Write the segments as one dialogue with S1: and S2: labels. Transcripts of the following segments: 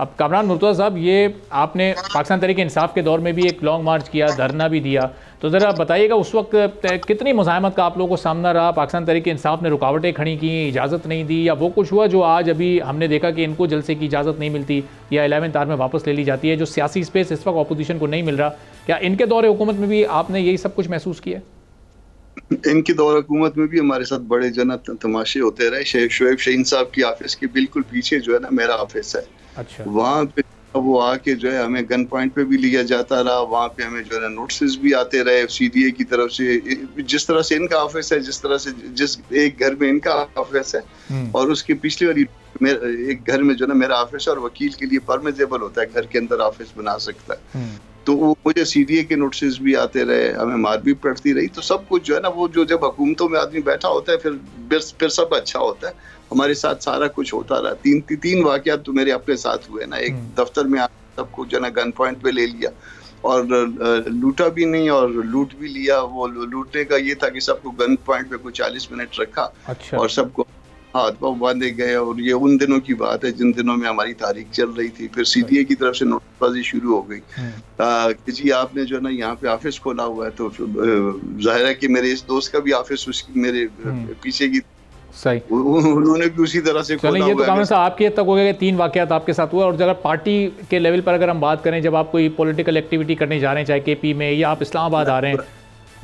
S1: अब कामरान मुर्तज़ा साहब, ये आपने पाकिस्तान तहरीक-ए-इंसाफ के दौर में भी एक लॉन्ग मार्च किया, धरना भी दिया, तो ज़रा बताइएगा उस वक्त कितनी मुज़ाहमत का आप लोगों को सामना रहा? पाकिस्तान तहरीक-ए-इंसाफ ने रुकावटें खड़ी की, इजाज़त नहीं दी, या वो कुछ हुआ जो आज अभी हमने देखा कि इनको जलसे की इजाज़त नहीं मिलती या 11th आवर में वापस ले ली जाती है, जो सियासी स्पेस इस वक्त अपोजिशन को नहीं मिल रहा? क्या इनके दौर हुकूमत में भी आपने यही सब कुछ महसूस किया?
S2: इनके दौर हुकूमत में भी हमारे साथ बड़े तमाशे होते रहे। शोएब शाहीन साहब की ऑफिस के बिल्कुल पीछे जो है ना मेरा ऑफिस है।
S1: अच्छा।
S2: वहाँ पे वो आके जो है हमें गन पॉइंट पे भी लिया जाता रहा, वहाँ पे हमें जो है नोटिस भी आते रहे सीडीए की तरफ से। जिस तरह से इनका ऑफिस है, जिस तरह से जिस एक घर में इनका ऑफिस है और उसके पिछली वाली एक घर में जो है मेरा ऑफिस है, और वकील के लिए परमिसेबल होता है घर के अंदर ऑफिस बना सकता है। तो वो मुझे सीडीए के नोटिस भी आते रहे, हमें मार भी पड़ती रही। तो सब कुछ जो है ना, वो जो जब हुकूमतों में आदमी बैठा होता है फिर सब अच्छा होता है। हमारे साथ सारा कुछ होता रहा। तीन वाकयात तो मेरे अपने साथ हुए ना। एक दफ्तर में सबको जो है ना गन पॉइंट पे ले लिया और लूटा भी नहीं और लूट भी लिया। वो लूटने का ये था कि सबको गन पॉइंट पे कुछ 40 मिनट रखा। अच्छा। और सबको हाथ पाँव बांधे गए। और ये उन दिनों की बात है जिन दिनों में हमारी तारीख चल रही थी। फिर सीडीए की तरफ से नोटबाजी शुरू हो गई कि जी आपने जो है ना यहाँ पे ऑफिस खोला हुआ है। तो जाहिर है कि मेरे इस दोस्त का भी ऑफिस उसकी मेरे पीछे की
S1: सही
S2: उन्होंने भी उसी तरह से खोला हुआ है।
S1: ये तो कामरान साहब आपके तक हो गए 3 वाकयात आपके साथ हुआ। और अगर पार्टी के लेवल पर अगर हम बात करें, जब आप कोई पॉलिटिकल एक्टिविटी करने जा रहे हैं, चाहे केपी में या आप इस्लामाबाद आ रहे हैं,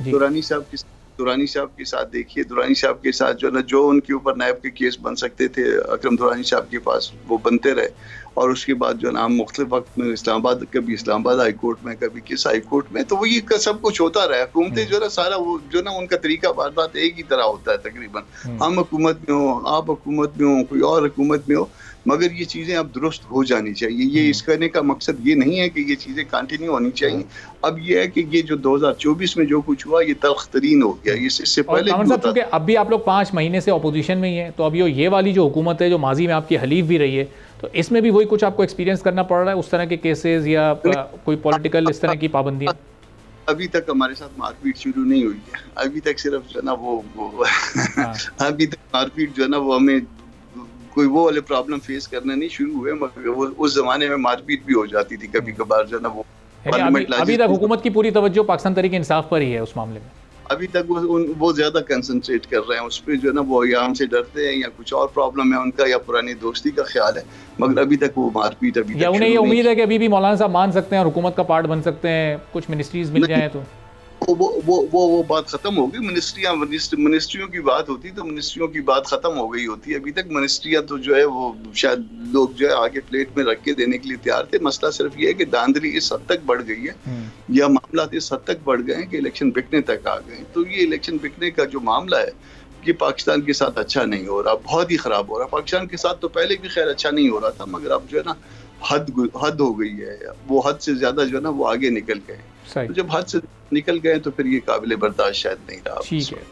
S2: दुरानी साहब के साथ देखिए, दुरानी साहब के साथ जो ना जो उनके ऊपर नायब के केस बन सकते थे, अकरम दुरानी साहब के पास वो बनते रहे। और उसके बाद जो ना हम मुख्तलिफ वक्त में इस्लामाबाद, कभी इस्लामाबाद हाई कोर्ट में, कभी किस हाई कोर्ट में, तो वो ये सब कुछ होता रहा। हुकूमतें जो ना सारा वो जो ना उनका तरीका बात एक ही तरह होता है तकरीबन। हम हुकूमत में हो, आप हुकूमत में हो, कोई और हुकूमत में हो, मगर ये चीज़ें अब दुरुस्त हो जानी चाहिए। ये इस करने का मकसद ये नहीं है कि ये चीज़ें कंटिन्यू होनी चाहिए। अब ये है कि ये जो 2024 में जो कुछ हुआ ये तल्ख तरीन हो गया। इससे पहले
S1: क्योंकि अब भी आप लोग 5 महीने से अपोजिशन में ही हैं, तो अब ये वाली जो हुकूमत है जो माजी में आपकी हलीफ भी रही है, तो इसमें भी वही कुछ आपको एक्सपीरियंस करना पड़ रहा है, उस तरह के केसेस या कोई पॉलिटिकल इस तरह की पाबंदियाँ?
S2: अभी तक हमारे साथ मारपीट शुरू नहीं हुई है। अभी तक सिर्फ जो है ना वो अभी तक मारपीट जो है ना वो हमें कोई वो वाले प्रॉब्लम फेस करने नहीं शुरू हुए। मगर वो उस जमाने में मारपीट भी हो जाती थी कभी कभार जो है ना वो।
S1: अभी तक हुकूमत की पूरी तवज्जो पाकिस्तान तहरीक-ए-इंसाफ पर ही है उस मामले में।
S2: अभी तक वो ज्यादा कंसंट्रेट कर रहे हैं उस पर जो है ना, वो या हमसे डरते हैं या कुछ और प्रॉब्लम है उनका या पुरानी दोस्ती का ख्याल है। मगर अभी तक वो मारपीट अभी
S1: या उन्हें ये उम्मीद है कि अभी भी मौलाना साहब मान सकते हैं और हुकूमत का पार्ट बन सकते हैं, कुछ मिनिस्ट्रीज मिल जाए तो
S2: वो बात खत्म हो गई। मिनिस्ट्रियों की बात होती तो मिनिस्ट्रियों की बात खत्म हो गई होती। अभी तक मिनिस्ट्रियां तो जो है वो शायद लोग जो है आगे प्लेट में रख के देने के लिए तैयार थे। मसला सिर्फ ये है कि धांधली इस हद तक बढ़ गई है या मामला इस हद तक बढ़ गए हैं कि इलेक्शन बिकने तक आ गए। तो ये इलेक्शन बिकने का जो मामला है ये पाकिस्तान के साथ अच्छा नहीं हो रहा, बहुत ही खराब हो रहा। पाकिस्तान के साथ तो पहले भी खैर अच्छा नहीं हो रहा था, मगर अब जो है ना हद हो गई है। वो हद से ज्यादा जो है ना वो आगे निकल गए। तो जब हद से निकल गए तो फिर ये काबिल बर्दाश्त शायद नहीं रहा।
S1: ठीक है,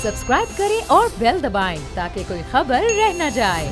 S3: सब्सक्राइब करें और बेल दबाएं ताकि कोई खबर रह न जाए।